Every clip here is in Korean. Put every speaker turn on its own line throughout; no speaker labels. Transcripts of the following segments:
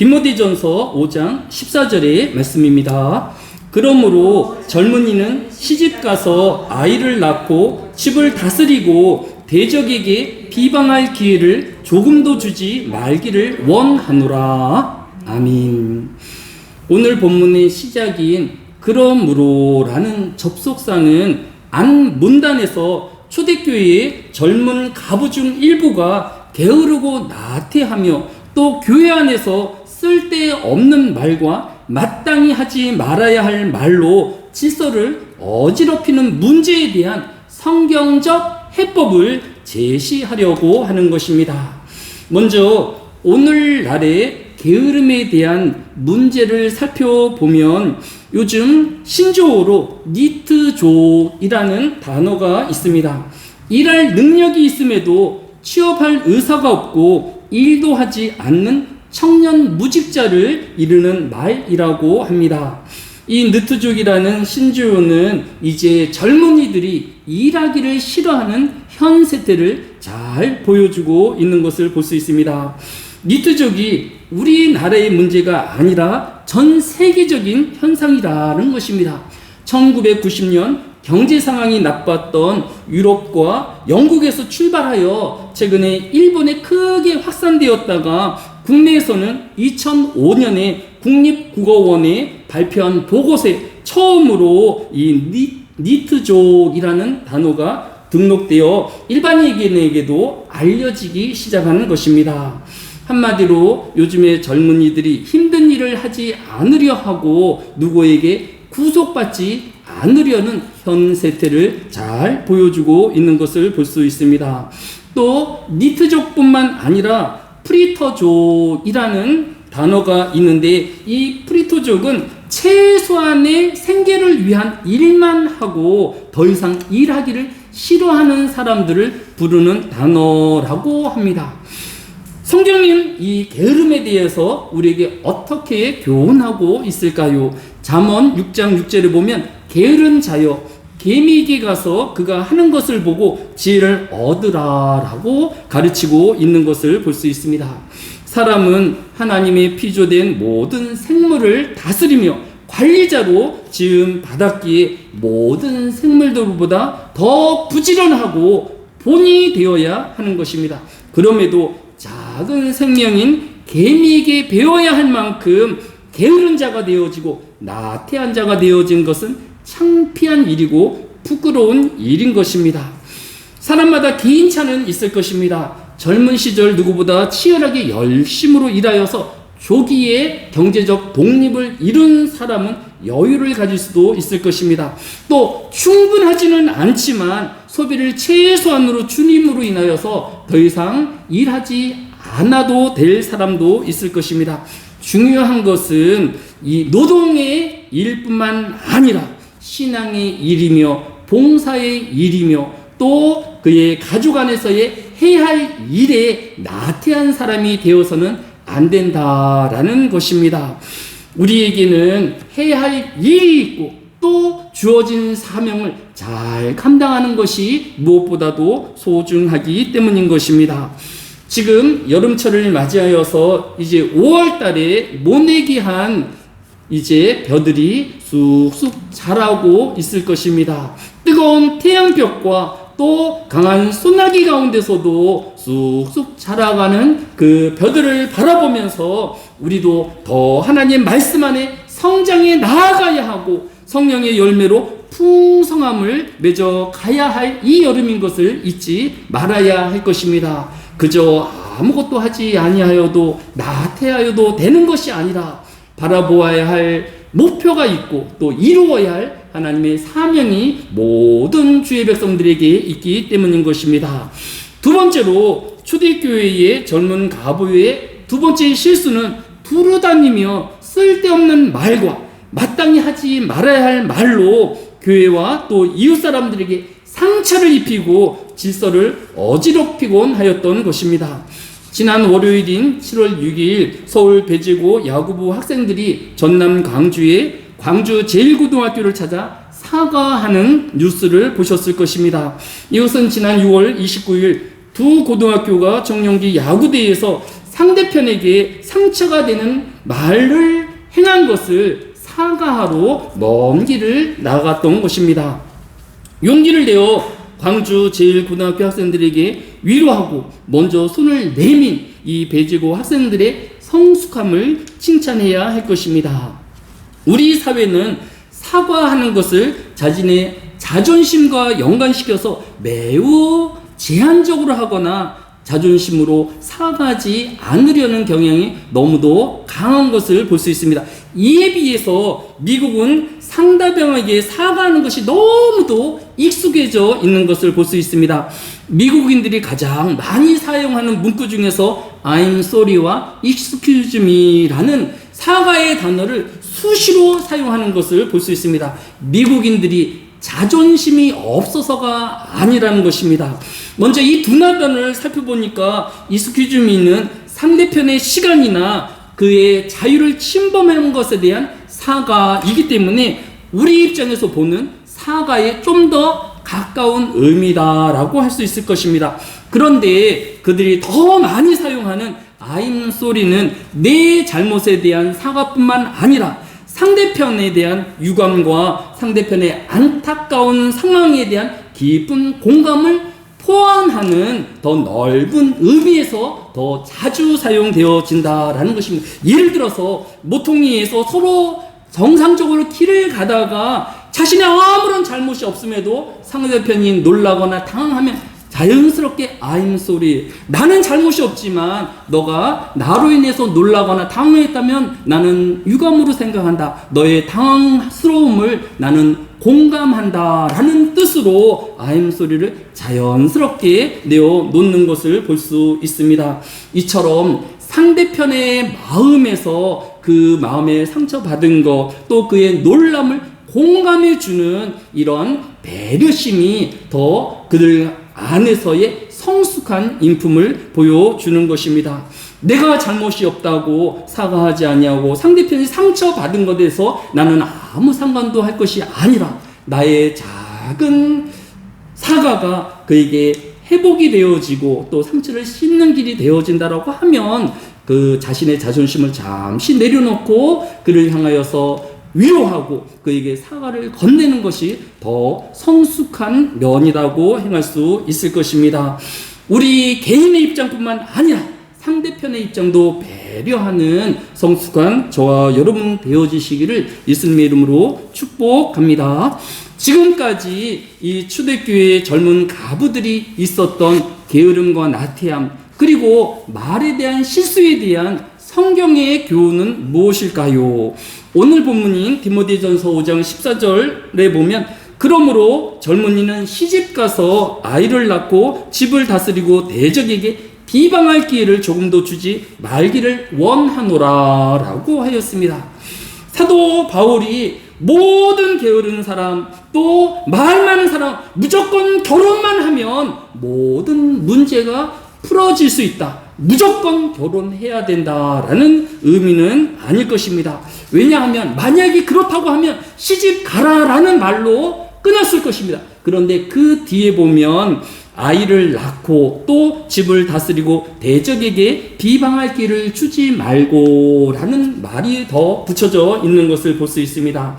디모데전서 5장 14절의 말씀입니다. 그러므로 젊은이는 시집가서 아이를 낳고 집을 다스리고 대적에게 비방할 기회를 조금도 주지 말기를 원하노라. 아멘. 오늘 본문의 시작인 그러므로라는 접속사는 안 문단에서 초대교회의 젊은 가부 중 일부가 게으르고 나태하며 또 교회 안에서 쓸데없는 말과 마땅히 하지 말아야 할 말로 질서를 어지럽히는 문제에 대한 성경적 해법을 제시하려고 하는 것입니다. 먼저 오늘날의 게으름에 대한 문제를 살펴보면 요즘 신조어로 니트족이라는 단어가 있습니다. 일할 능력이 있음에도 취업할 의사가 없고 일도 하지 않는 청년 무직자를 이르는 말이라고 합니다. 이 느트족이라는 신조어는 이제 젊은이들이 일하기를 싫어하는 현 세태를 잘 보여주고 있는 것을 볼 수 있습니다. 니트족이 우리나라의 문제가 아니라 전 세계적인 현상이라는 것입니다. 1990년 경제 상황이 나빴던 유럽과 영국에서 출발하여 최근에 일본에 크게 확산되었다가 국내에서는 2005년에 국립국어원에 발표한 보고서에 처음으로 이 니트족이라는 단어가 등록되어 일반인에게도 알려지기 시작하는 것입니다. 한마디로 요즘의 젊은이들이 힘든 일을 하지 않으려 하고 누구에게 구속받지 않으려는 현 세태를 잘 보여주고 있는 것을 볼 수 있습니다. 또 니트족뿐만 아니라 프리터족이라는 단어가 있는데 이 프리터족은 최소한의 생계를 위한 일만 하고 더 이상 일하기를 싫어하는 사람들을 부르는 단어라고 합니다. 성경은 이 게으름에 대해서 우리에게 어떻게 교훈하고 있을까요? 잠언 6장 6절을 보면 게으른 자여 개미에게 가서 그가 하는 것을 보고 지혜를 얻으라라고 가르치고 있는 것을 볼 수 있습니다. 사람은 하나님의 피조된 모든 생물을 다스리며 관리자로 지은 바닷기에 모든 생물들보다 더 부지런하고 본이 되어야 하는 것입니다. 그럼에도 작은 생명인 개미에게 배워야 할 만큼 게으른 자가 되어지고 나태한 자가 되어진 것은 창피한 일이고 부끄러운 일인 것입니다. 사람마다 개인차는 있을 것입니다. 젊은 시절 누구보다 치열하게 열심으로 일하여서 조기에 경제적 독립을 이룬 사람은 여유를 가질 수도 있을 것입니다. 또 충분하지는 않지만 소비를 최소한으로 주님으로 인하여서 더 이상 일하지 않아도 될 사람도 있을 것입니다. 중요한 것은 이 노동의 일뿐만 아니라 신앙의 일이며 봉사의 일이며 또 그의 가족 안에서의 해야 할 일에 나태한 사람이 되어서는 안 된다라는 것입니다. 우리에게는 해야 할 일이 있고 또 주어진 사명을 잘 감당하는 것이 무엇보다도 소중하기 때문인 것입니다. 지금 여름철을 맞이하여서 이제 5월 달에 모내기한 이제 벼들이 쑥쑥 자라고 있을 것입니다. 뜨거운 태양볕과 또 강한 소나기 가운데서도 쑥쑥 자라가는 그 벼들을 바라보면서 우리도 더 하나님 말씀 안에 성장해 나아가야 하고 성령의 열매로 풍성함을 맺어 가야 할 이 여름인 것을 잊지 말아야 할 것입니다. 그저 아무것도 하지 아니하여도 나태하여도 되는 것이 아니라 바라보아야 할 목표가 있고 또 이루어야 할 하나님의 사명이 모든 주의 백성들에게 있기 때문인 것입니다. 두 번째로 초대교회의 젊은 가부의 두 번째 실수는 두루다니며 쓸데없는 말과 마땅히 하지 말아야 할 말로 교회와 또 이웃 사람들에게 상처를 입히고 질서를 어지럽히곤 하였던 것입니다. 지난 월요일인 7월 6일 서울 배재고 야구부 학생들이 전남 광주의 광주 제1고등학교를 찾아 사과하는 뉴스를 보셨을 것입니다. 이것은 지난 6월 29일 두 고등학교가 정년기 야구대회에서 상대편에게 상처가 되는 말을 행한 것을 사과하러 먼 길을 나갔던 것입니다. 용기를 내어 광주 제1고등학교 학생들에게 위로하고 먼저 손을 내민 이 배지고 학생들의 성숙함을 칭찬해야 할 것입니다. 우리 사회는 사과하는 것을 자신의 자존심과 연관시켜서 매우 제한적으로 하거나 자존심으로 사과하지 않으려는 경향이 너무도 강한 것을 볼 수 있습니다. 이에 비해서 미국은 상대방에게 사과하는 것이 너무도 익숙해져 있는 것을 볼 수 있습니다. 미국인들이 가장 많이 사용하는 문구 중에서 I'm sorry와 excuse me라는 사과의 단어를 수시로 사용하는 것을 볼 수 있습니다. 미국인들이 자존심이 없어서가 아니라는 것입니다. 먼저 이 두 단어를 살펴보니까 excuse me는 상대편의 시간이나 그의 자유를 침범한 것에 대한 사과이기 때문에 우리 입장에서 보는 사과에 좀 더 가까운 의미다라고 할 수 있을 것입니다. 그런데 그들이 더 많이 사용하는 I'm sorry는 내 잘못에 대한 사과뿐만 아니라 상대편에 대한 유감과 상대편의 안타까운 상황에 대한 깊은 공감을 포함하는 더 넓은 의미에서 더 자주 사용되어진다라는 것입니다. 예를 들어서 모퉁이에서 서로 정상적으로 길을 가다가 자신의 아무런 잘못이 없음에도 상대편이 놀라거나 당황하면 자연스럽게 I'm sorry, 나는 잘못이 없지만 너가 나로 인해서 놀라거나 당황했다면 나는 유감으로 생각한다. 너의 당황스러움을 나는 공감한다 라는 뜻으로 I'm sorry를 자연스럽게 내어놓는 것을 볼 수 있습니다. 이처럼 상대편의 마음에서 그 마음에 상처받은 것, 또 그의 놀람을 공감해주는 이런 배려심이 더 그들 안에서의 성숙한 인품을 보여주는 것입니다. 내가 잘못이 없다고 사과하지 아니하고 상대편이 상처받은 것에 대해서 나는 아무 상관도 할 것이 아니라 나의 작은 사과가 그에게 회복이 되어지고 또 상처를 씻는 길이 되어진다라고 하면 그 자신의 자존심을 잠시 내려놓고 그를 향하여서 위로하고 그에게 사과를 건네는 것이 더 성숙한 면이라고 행할 수 있을 것입니다. 우리 개인의 입장뿐만 아니라 상대편의 입장도 배려하는 성숙한 저와 여러분 되어지시기를 예수님의 이름으로 축복합니다. 지금까지 이 초대교회의 젊은 가부들이 있었던 게으름과 나태함, 그리고 말에 대한 실수에 대한 성경의 교훈은 무엇일까요? 오늘 본문인 디모데전서 5장 14절에 보면 그러므로 젊은이는 시집가서 아이를 낳고 집을 다스리고 대적에게 비방할 기회를 조금도 주지 말기를 원하노라 라고 하였습니다. 사도 바울이 모든 게으른 사람, 또 말 많은 사람, 무조건 결혼만 하면 모든 문제가 풀어질 수 있다, 무조건 결혼해야 된다라는 의미는 아닐 것입니다. 왜냐하면 만약에 그렇다고 하면 시집 가라라는 말로 끝났을 것입니다. 그런데 그 뒤에 보면 아이를 낳고 또 집을 다스리고 대적에게 비방할 길을 주지 말고 라는 말이 더 붙여져 있는 것을 볼 수 있습니다.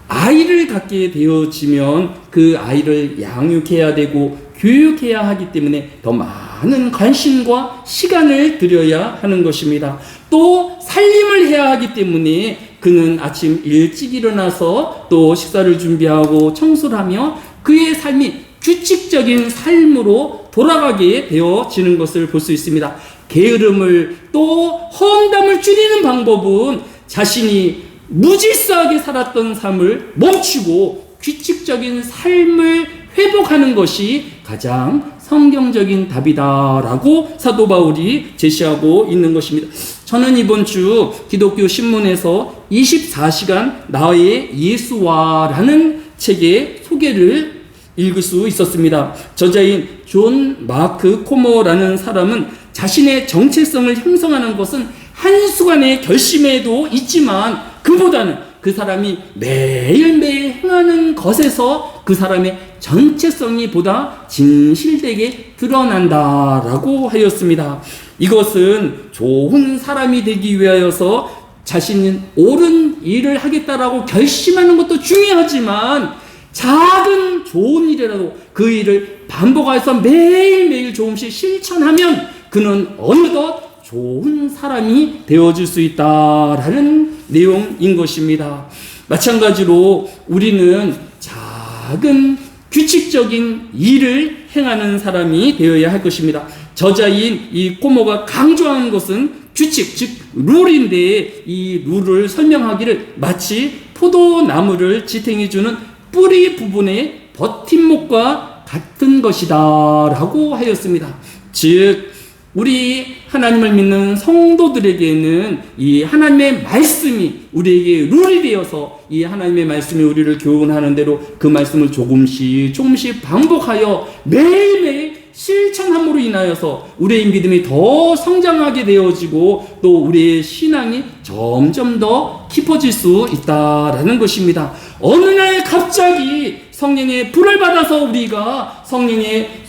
아이를 갖게 되어지면 그 아이를 양육해야 되고 교육해야 하기 때문에 더 많은 관심과 시간을 들여야 하는 것입니다. 또 살림을 해야 하기 때문에 그는 아침 일찍 일어나서 또 식사를 준비하고 청소를 하며 그의 삶이 규칙적인 삶으로 돌아가게 되어지는 것을 볼 수 있습니다. 게으름을 또 험담을 줄이는 방법은 자신이 무질서하게 살았던 삶을 멈추고 규칙적인 삶을 회복하는 것이 가장 성경적인 답이다라고 사도 바울이 제시하고 있는 것입니다. 저는 이번 주 기독교 신문에서 24시간 나의 예수와라는 책의 소개를 읽을 수 있었습니다. 저자인 존 마크 코머라는 사람은 자신의 정체성을 형성하는 것은 한순간의 결심에도 있지만 그보다는 그 사람이 매일매일 행하는 것에서 그 사람의 정체성이 보다 진실되게 드러난다라고 하였습니다. 이것은 좋은 사람이 되기 위하여서 자신이 옳은 일을 하겠다라고 결심하는 것도 중요하지만 작은 좋은 일이라도 그 일을 반복해서 매일매일 조금씩 실천하면 그는 어느덧 좋은 사람이 되어질 수 있다라는 내용인 것입니다. 마찬가지로 우리는 작은 규칙적인 일을 행하는 사람이 되어야 할 것입니다. 저자인 이 꼬모가 강조하는 것은 규칙, 즉 룰인데 이 룰을 설명하기를 마치 포도나무를 지탱해주는 뿌리 부분의 버팀목과 같은 것이다 라고 하였습니다. 즉 우리 하나님을 믿는 성도들에게는 이 하나님의 말씀이 우리에게 룰이 되어서 이 하나님의 말씀이 우리를 교훈하는 대로 그 말씀을 조금씩 반복하여 매일매일 실천함으로 인하여서 우리의 믿음이 더 성장하게 되어지고 또 우리의 신앙이 점점 더 깊어질 수 있다라는 것입니다. 어느 날 갑자기 성령의 불을 받아서 우리가 성령의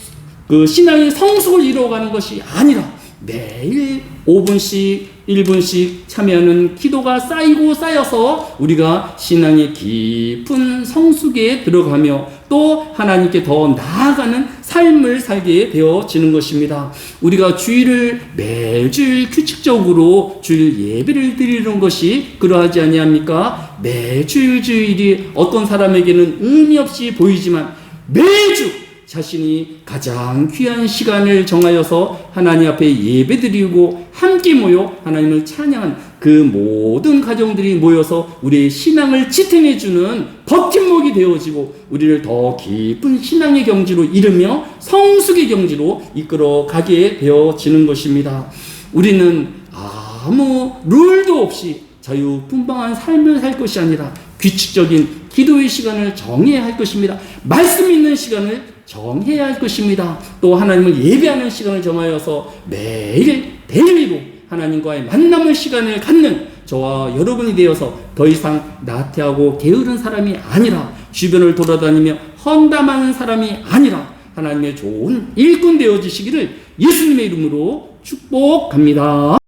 그 신앙의 성숙을 이루어가는 것이 아니라 매일 5분씩 1분씩 참여하는 기도가 쌓이고 쌓여서 우리가 신앙의 깊은 성숙에 들어가며 또 하나님께 더 나아가는 삶을 살게 되어지는 것입니다. 우리가 주일을 매주일 규칙적으로 주일 예배를 드리는 것이 그러하지 아니합니까? 매주일 주일이 어떤 사람에게는 의미 없이 보이지만 매주 자신이 가장 귀한 시간을 정하여서 하나님 앞에 예배드리고 함께 모여 하나님을 찬양한 그 모든 가정들이 모여서 우리의 신앙을 지탱해주는 버팀목이 되어지고 우리를 더 깊은 신앙의 경지로 이르며 성숙의 경지로 이끌어 가게 되어지는 것입니다. 우리는 아무 룰도 없이 자유분방한 삶을 살 것이 아니라 규칙적인 기도의 시간을 정해야 할 것입니다. 말씀 있는 시간을 정해야 할 것입니다. 또 하나님을 예배하는 시간을 정하여서 매일 데일리로 하나님과의 만남의 시간을 갖는 저와 여러분이 되어서 더 이상 나태하고 게으른 사람이 아니라 주변을 돌아다니며 헌담하는 사람이 아니라 하나님의 좋은 일꾼 되어지시기를 예수님의 이름으로 축복합니다.